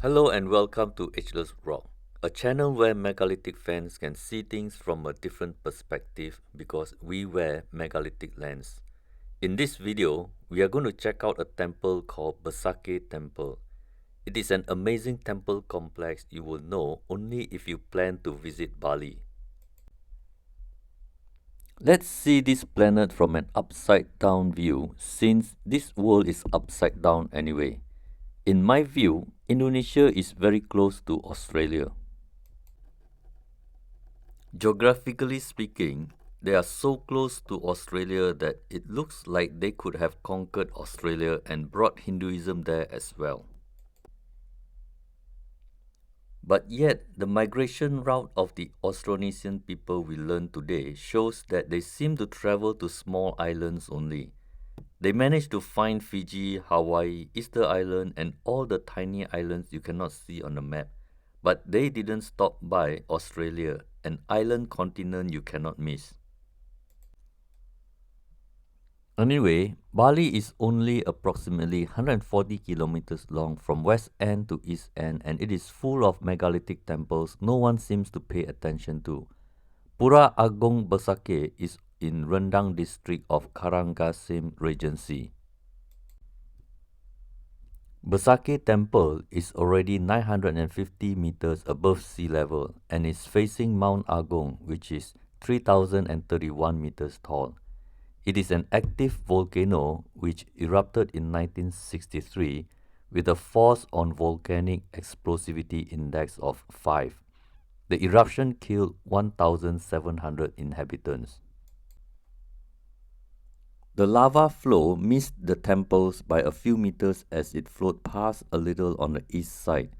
Hello and welcome to Ageless Rock, a channel where megalithic fans can see things from a different perspective because we wear megalithic lens. In this video, we are going to check out a temple called Besakih Temple. It is an amazing temple complex you will know only if you plan to visit Bali. Let's see this planet from an upside down view since this world is upside down anyway. In my view, Indonesia is very close to Australia. Geographically speaking, they are so close to Australia that it looks like they could have conquered Australia and brought Hinduism there as well. But yet, the migration route of the Austronesian people we learn today shows that they seem to travel to small islands only. They managed to find Fiji, Hawaii, Easter Island, and all the tiny islands you cannot see on the map. But they didn't stop by Australia, an island continent you cannot miss. Anyway, Bali is only approximately 140 kilometers long from west end to east end, and it is full of megalithic temples no one seems to pay attention to. Pura Agung Besakih is in Rendang district of Karangasem Regency. Besakih Temple is already 950 meters above sea level and is facing Mount Agung, which is 3031 meters tall. It is an active volcano which erupted in 1963 with a force on volcanic explosivity index of 5. The eruption killed 1,700 inhabitants. The lava flow missed the temples by a few meters as it flowed past a little on the east side.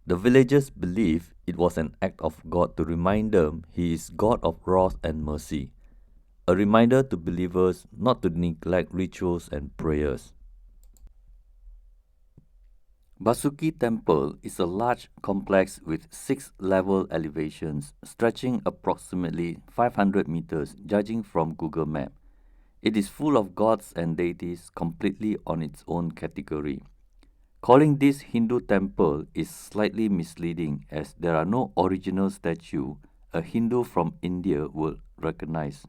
The villagers believe it was an act of God to remind them He is God of wrath and mercy, a reminder to believers not to neglect rituals and prayers. Besakih Temple is a large complex with 6 level elevations stretching approximately 500 meters judging from Google Maps. It is full of gods and deities completely on its own category. Calling this Hindu temple is slightly misleading as there are no original statue a Hindu from India will recognize.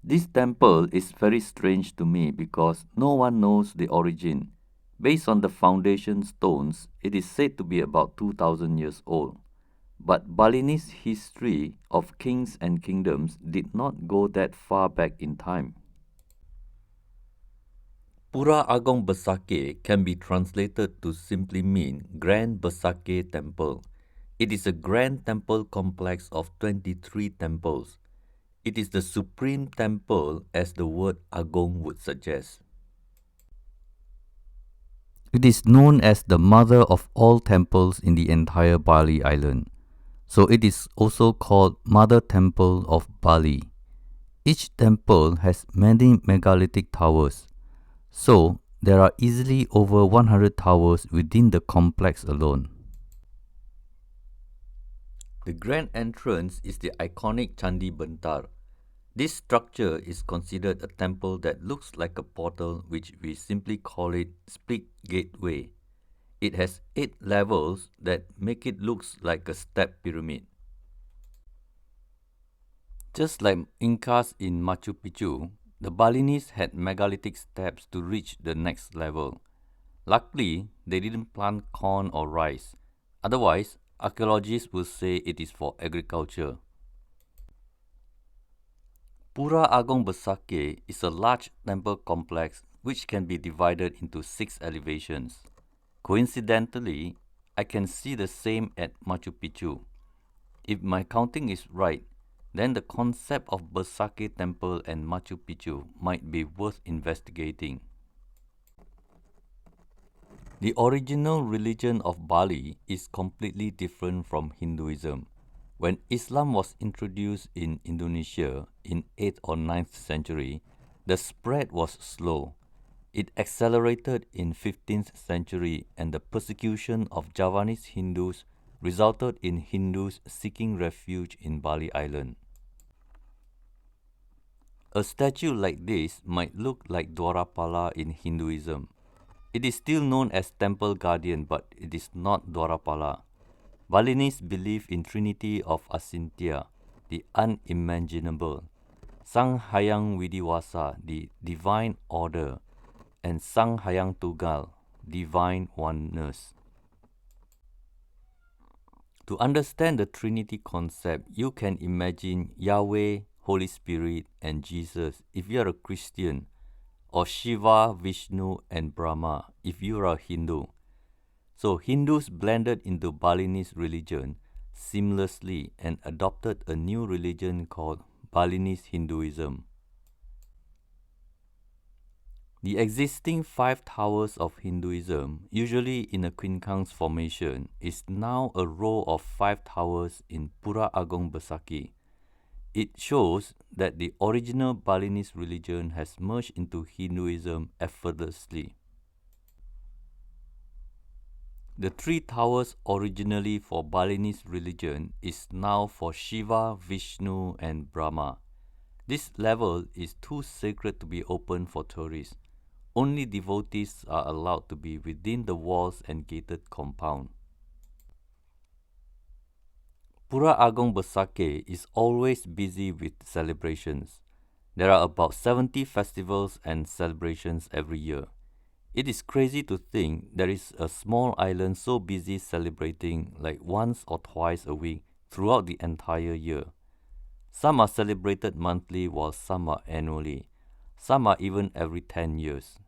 This temple is very strange to me because no one knows the origin. Based on the foundation stones, it is said to be about 2,000 years old. But Balinese history of kings and kingdoms did not go that far back in time. Pura Agung Besakih can be translated to simply mean Grand Besakih Temple. It is a grand temple complex of 23 temples. It is the supreme temple as the word Agung would suggest. It is known as the mother of all temples in the entire Bali island. So it is also called Mother Temple of Bali. Each temple has many megalithic towers. So there are easily over 100 towers within the complex alone. The grand entrance is the iconic Candi Bentar. This structure is considered a temple that looks like a portal, which we simply call it split gateway. It has 8 levels that make it look like a step pyramid. Just like Incas in Machu Picchu, the Balinese had megalithic steps to reach the next level. Luckily, they didn't plant corn or rice. Otherwise, archaeologists will say it is for agriculture. Pura Agung Besakih is a large temple complex which can be divided into 6 elevations. Coincidentally, I can see the same at Machu Picchu. If my counting is right, then the concept of Besakih Temple and Machu Picchu might be worth investigating. The original religion of Bali is completely different from Hinduism. When Islam was introduced in Indonesia in 8th or 9th century, the spread was slow. It accelerated in 15th century and the persecution of Javanese Hindus resulted in Hindus seeking refuge in Bali Island. A statue like this might look like Dwarapala in Hinduism. It is still known as Temple Guardian, but it is not Dwarapala. Balinese believe in Trinity of Asintya, the unimaginable, Sang Hyang Widiwasa, the divine order, and Sang Hyang Tugal, divine oneness. To understand the Trinity concept, you can imagine Yahweh, Holy Spirit, and Jesus if you are a Christian, or Shiva, Vishnu, and Brahma if you are a Hindu. So Hindus blended into Balinese religion seamlessly and adopted a new religion called Balinese Hinduism. The existing 5 towers of Hinduism, usually in a quincunx formation, is now a row of 5 towers in Pura Agung Besakih. It shows that the original Balinese religion has merged into Hinduism effortlessly. The 3 towers originally for Balinese religion is now for Shiva, Vishnu, and Brahma. This level is too sacred to be open for tourists. Only devotees are allowed to be within the walls and gated compound. Pura Agung Besakih is always busy with celebrations. There are about 70 festivals and celebrations every year. It is crazy to think there is a small island so busy celebrating like once or twice a week throughout the entire year. Some are celebrated monthly while some are annually. Some are even every 10 years.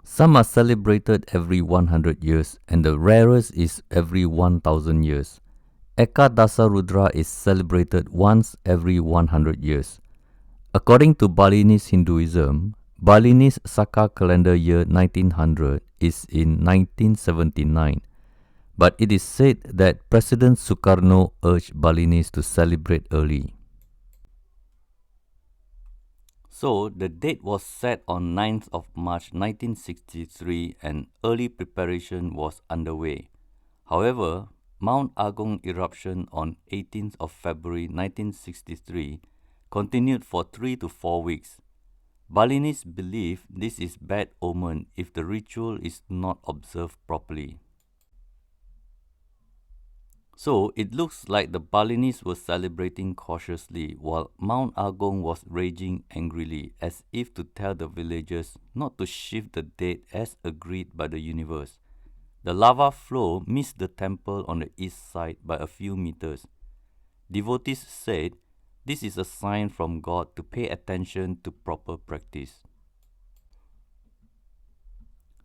Some are celebrated every 100 years and the rarest is every 1000 years. Eka Dasarudra is celebrated once every 100 years. According to Balinese Hinduism, Balinese Saka calendar year 1900 is in 1979, but it is said that President Sukarno urged Balinese to celebrate early. So the date was set on 9th of March 1963 and early preparation was underway. However, Mount Agung eruption on 18th of February 1963 continued for 3 to 4 weeks. Balinese believe this is bad omen if the ritual is not observed properly. So it looks like the Balinese were celebrating cautiously while Mount Agung was raging angrily as if to tell the villagers not to shift the date as agreed by the universe. The lava flow missed the temple on the east side by a few meters. Devotees said this is a sign from God to pay attention to proper practice.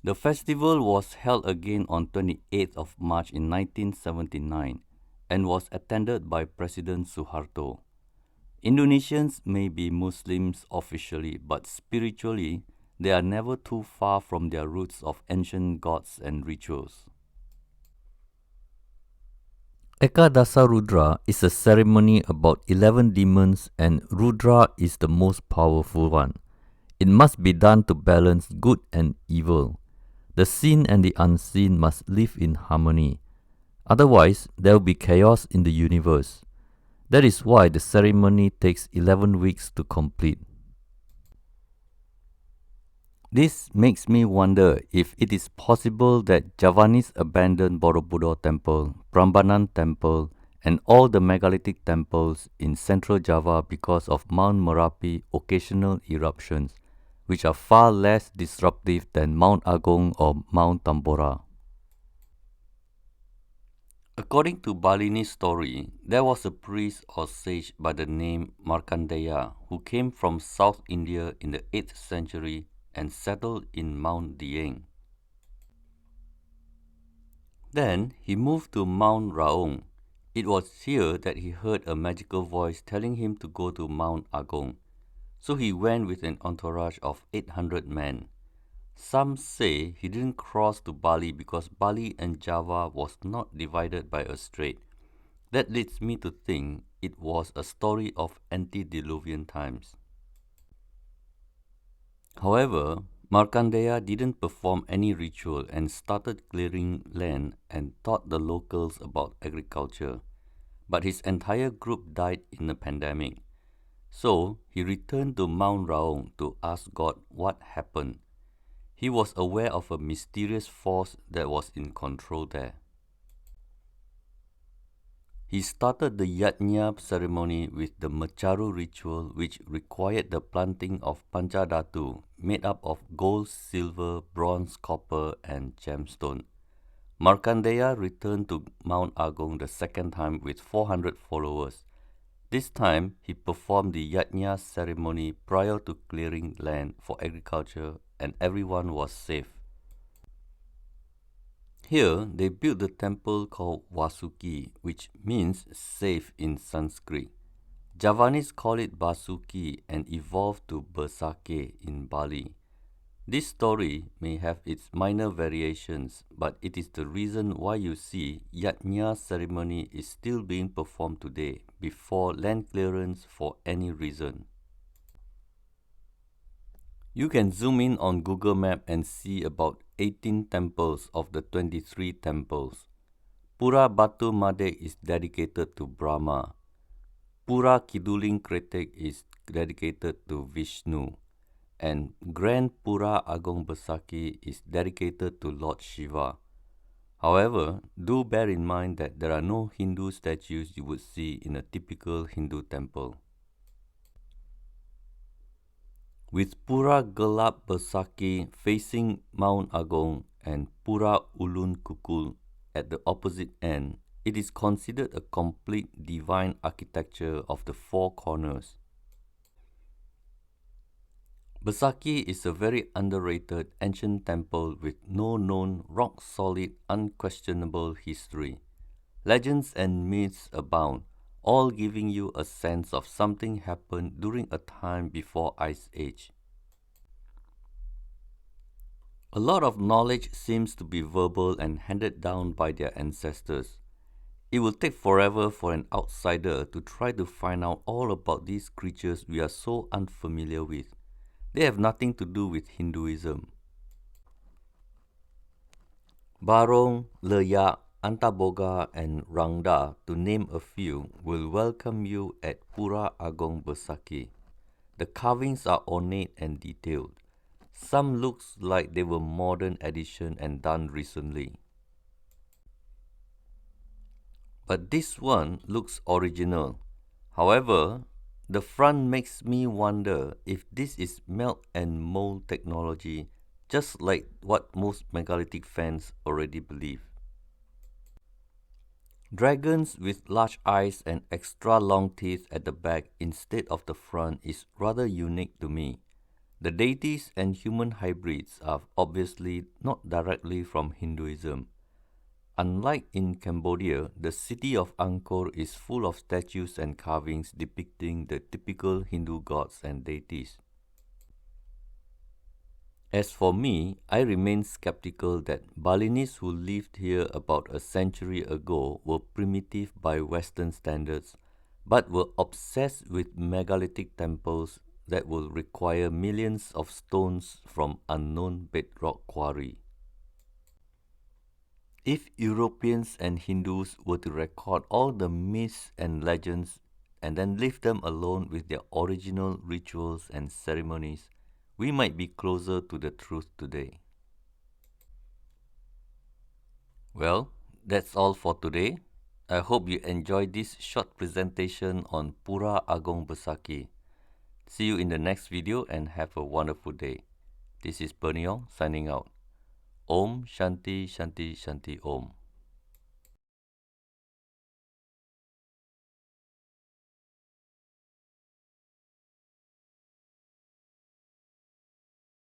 The festival was held again on 28th of March in 1979 and was attended by President Suharto. Indonesians may be Muslims officially, but spiritually, they are never too far from their roots of ancient gods and rituals. Eka Dasa Rudra is a ceremony about 11 demons and Rudra is the most powerful one. It must be done to balance good and evil. The seen and the unseen must live in harmony. Otherwise, there will be chaos in the universe. That is why the ceremony takes 11 weeks to complete. This makes me wonder if it is possible that Javanese abandoned Borobudur Temple, Prambanan Temple, and all the megalithic temples in central Java because of Mount Merapi occasional eruptions, which are far less disruptive than Mount Agung or Mount Tambora. According to Balinese story, there was a priest or sage by the name Markandeya who came from South India in the 8th century and settled in Mount Dieng. Then he moved to Mount Raung. It was here that he heard a magical voice telling him to go to Mount Agung. So he went with an entourage of 800 men. Some say he didn't cross to Bali because Bali and Java was not divided by a strait. That leads me to think it was a story of antediluvian times. However, Markandeya didn't perform any ritual and started clearing land and taught the locals about agriculture. But his entire group died in a pandemic. So he returned to Mount Raung to ask God what happened. He was aware of a mysterious force that was in control there. He started the yajna ceremony with the Mecharu ritual, which required the planting of Panchadhatu, made up of gold, silver, bronze, copper, and gemstone. Markandeya returned to Mount Agung the second time with 400 followers. This time, he performed the yajna ceremony prior to clearing land for agriculture, and everyone was safe. Here, they built the temple called Vasuki, which means safe in Sanskrit. Javanese call it Basuki and evolved to Besakih in Bali. This story may have its minor variations, but it is the reason why you see yajna ceremony is still being performed today before land clearance for any reason. You can zoom in on Google Map and see about 18 temples of the 23 temples. Pura Batu Made is dedicated to Brahma. Pura Kiduling Kretek is dedicated to Vishnu. And Grand Pura Agung Besakih is dedicated to Lord Shiva. However, do bear in mind that there are no Hindu statues you would see in a typical Hindu temple. With Pura Gelap Besakih facing Mount Agung and Pura Ulun Kukul at the opposite end, it is considered a complete divine architecture of the four corners. Besakih is a very underrated ancient temple with no known rock-solid, unquestionable history. Legends and myths abound, all giving you a sense of something happened during a time before Ice Age. A lot of knowledge seems to be verbal and handed down by their ancestors. It will take forever for an outsider to try to find out all about these creatures we are so unfamiliar with. They have nothing to do with Hinduism. Barong, Leyak, Antaboga, and Rangda, to name a few, will welcome you at Pura Agung Besakih. The carvings are ornate and detailed. Some looks like they were modern edition and done recently. But this one looks original. However, the front makes me wonder if this is melt and mold technology, just like what most megalithic fans already believe. Dragons with large eyes and extra long teeth at the back instead of the front is rather unique to me. The deities and human hybrids are obviously not directly from Hinduism. Unlike in Cambodia, the city of Angkor is full of statues and carvings depicting the typical Hindu gods and deities. As for me, I remain skeptical that Balinese who lived here about a century ago were primitive by Western standards, but were obsessed with megalithic temples that will require millions of stones from unknown bedrock quarry. If Europeans and Hindus were to record all the myths and legends and then leave them alone with their original rituals and ceremonies, we might be closer to the truth today. Well, that's all for today. I hope you enjoyed this short presentation on Pura Agung Besakih. See you in the next video and have a wonderful day. This is Berniong signing out. Om Shanti Shanti Shanti Om.